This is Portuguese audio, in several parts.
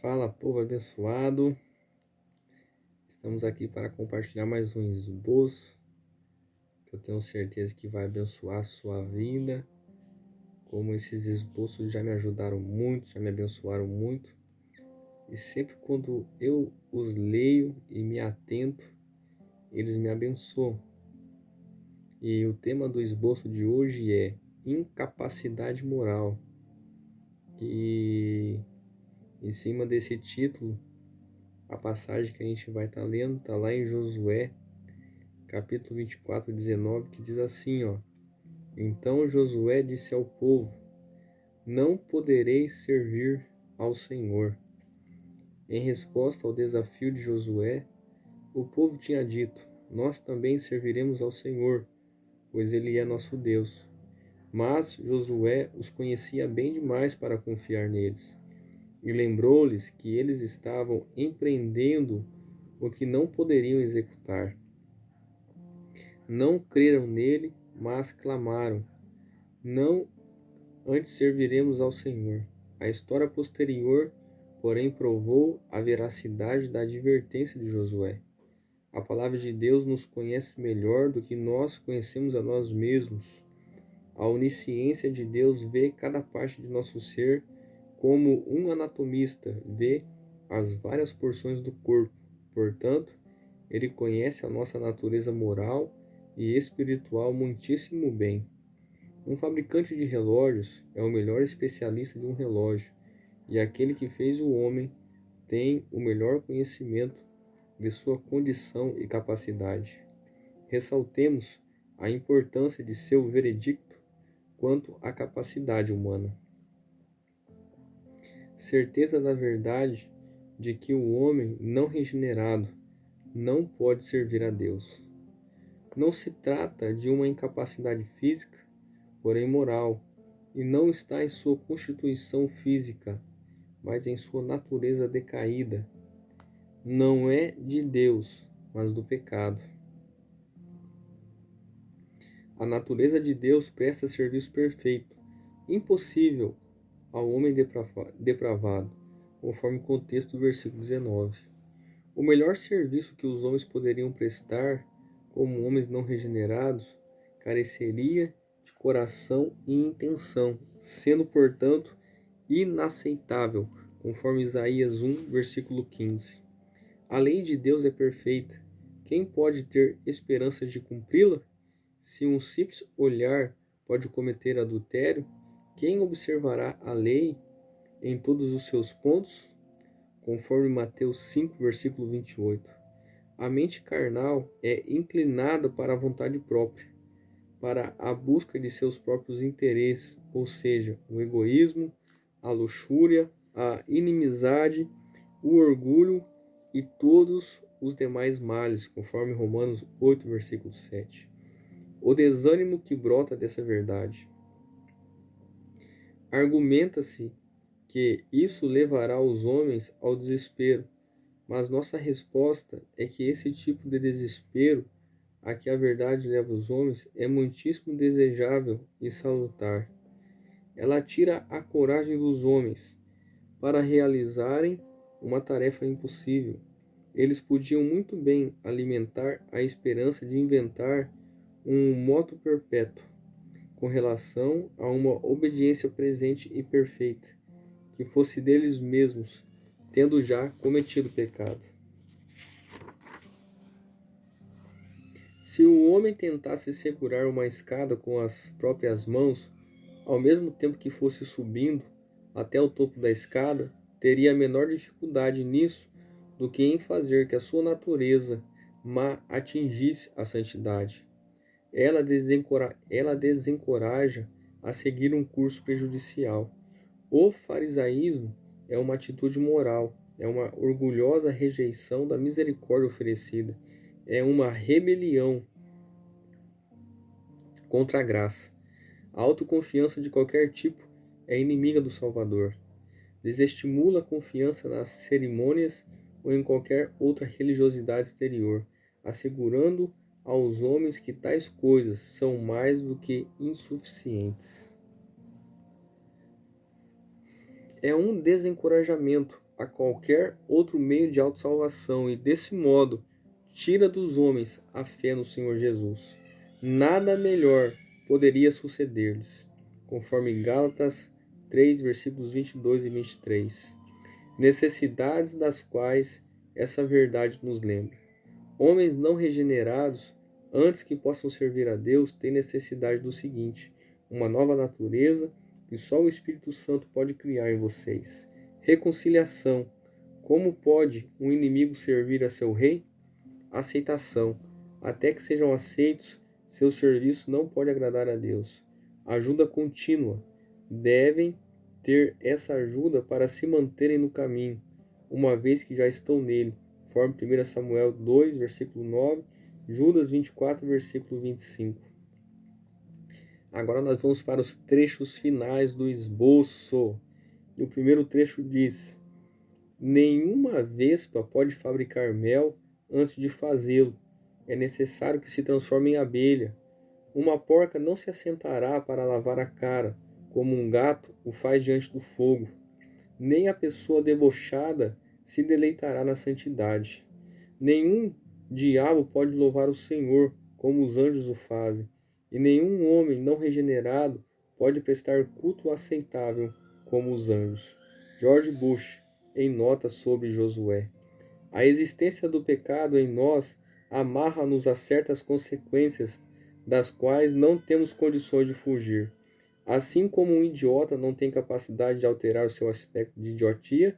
Fala, povo abençoado. Estamos aqui para compartilhar mais um esboço que eu tenho certeza que vai abençoar a sua vida. Como esses esboços já me ajudaram muito, já me abençoaram muito. E sempre quando eu os leio e me atento, eles me abençoam. E o tema do esboço de hoje é incapacidade moral. E em cima desse título, a passagem que a gente vai estar lendo está lá em Josué, capítulo 24, 19, que diz assim, ó. Então Josué disse ao povo: Não podereis servir ao Senhor. Em resposta ao desafio de Josué, o povo tinha dito: Nós também serviremos ao Senhor, pois Ele é nosso Deus. Mas Josué os conhecia bem demais para confiar neles. E lembrou-lhes que eles estavam empreendendo o que não poderiam executar. Não creram nele, mas clamaram: Não, antes serviremos ao Senhor. A história posterior, porém, provou a veracidade da advertência de Josué. A palavra de Deus nos conhece melhor do que nós conhecemos a nós mesmos. A onisciência de Deus vê cada parte de nosso ser como um anatomista vê as várias porções do corpo. Portanto, Ele conhece a nossa natureza moral e espiritual muitíssimo bem. Um fabricante de relógios é o melhor especialista de um relógio, e aquele que fez o homem tem o melhor conhecimento de sua condição e capacidade. Ressaltemos a importância de seu veredicto quanto à capacidade humana. Certeza da verdade de que o homem não regenerado não pode servir a Deus. Não se trata de uma incapacidade física, porém moral, e não está em sua constituição física, mas em sua natureza decaída. Não é de Deus, mas do pecado. A natureza de Deus presta serviço perfeito, impossível ao homem depravado, conforme o contexto do versículo 19. O melhor serviço que os homens poderiam prestar, como homens não regenerados, careceria de coração e intenção, sendo, portanto, inaceitável, conforme Isaías 1, versículo 15. A lei de Deus é perfeita. Quem pode ter esperança de cumpri-la? Se um simples olhar pode cometer adultério, quem observará a lei em todos os seus pontos? Conforme Mateus 5, versículo 28. A mente carnal é inclinada para a vontade própria, para a busca de seus próprios interesses, ou seja, o egoísmo, a luxúria, a inimizade, o orgulho e todos os demais males, conforme Romanos 8, versículo 7. O desânimo que brota dessa verdade. Argumenta-se que isso levará os homens ao desespero, mas nossa resposta é que esse tipo de desespero a que a verdade leva os homens é muitíssimo desejável e salutar. Ela tira a coragem dos homens para realizarem uma tarefa impossível. Eles podiam muito bem alimentar a esperança de inventar um moto perpétuo com relação a uma obediência presente e perfeita, que fosse deles mesmos, tendo já cometido pecado. Se o homem tentasse segurar uma escada com as próprias mãos, ao mesmo tempo que fosse subindo até o topo da escada, teria a menor dificuldade nisso do que em fazer que a sua natureza má atingisse a santidade. Ela desencoraja a seguir um curso prejudicial. O farisaísmo é uma atitude moral, é uma orgulhosa rejeição da misericórdia oferecida, é uma rebelião contra a graça. A autoconfiança de qualquer tipo é inimiga do Salvador. Desestimula a confiança nas cerimônias ou em qualquer outra religiosidade exterior, assegurando aos homens que tais coisas são mais do que insuficientes. é um desencorajamento a qualquer outro meio de autossalvação e, desse modo, tira dos homens a fé no Senhor Jesus. Nada melhor poderia suceder-lhes, conforme Gálatas 3, versículos 22 e 23. Necessidades das quais essa verdade nos lembra. Homens não regenerados, antes que possam servir a Deus, têm necessidade do seguinte: uma nova natureza que só o Espírito Santo pode criar em vocês. Reconciliação. Como pode um inimigo servir a seu rei? Aceitação. Até que sejam aceitos, seu serviço não pode agradar a Deus. Ajuda contínua. Devem ter essa ajuda para se manterem no caminho, uma vez que já estão nele, conforme 1 Samuel 2, versículo 9, Judas 24, versículo 25. Agora nós vamos para os trechos finais do esboço. E o primeiro trecho diz: nenhuma vespa pode fabricar mel antes de fazê-lo. É necessário que se transforme em abelha. Uma porca não se assentará para lavar a cara, como um gato o faz diante do fogo. Nem a pessoa debochada se deleitará na santidade. Nenhum diabo pode louvar o Senhor, como os anjos o fazem. E nenhum homem não regenerado pode prestar culto aceitável, como os anjos. George Bush, em nota sobre Josué. A existência do pecado em nós amarra-nos a certas consequências das quais não temos condições de fugir. Assim como um idiota não tem capacidade de alterar o seu aspecto de idiotia,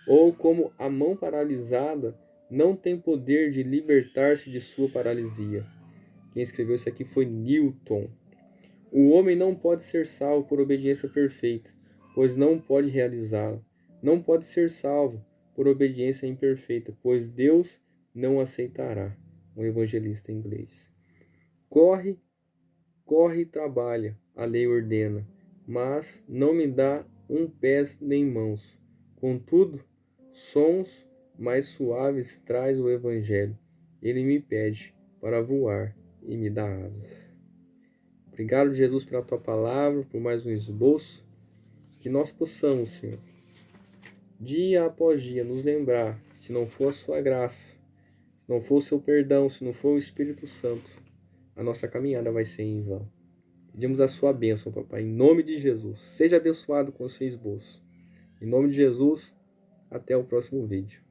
ou como a mão paralisada não tem poder de libertar-se de sua paralisia. Quem escreveu isso aqui foi Newton. O homem não pode ser salvo por obediência perfeita, pois não pode realizá-la. Não pode ser salvo por obediência imperfeita, pois Deus não aceitará. Um evangelista inglês. Corre e trabalha, a lei ordena, mas não me dá um pés nem mãos. Contudo, sons mais suaves traz o evangelho. Ele me pede para voar e me dá asas. Obrigado, Jesus, pela tua palavra, por mais um esboço. Que nós possamos, Senhor, dia após dia, nos lembrar, se não for a sua graça, se não for o seu perdão, se não for o Espírito Santo, a nossa caminhada vai ser em vão. Pedimos a sua bênção, papai, em nome de Jesus. Seja abençoado com o seu esboço. Em nome de Jesus, até o próximo vídeo.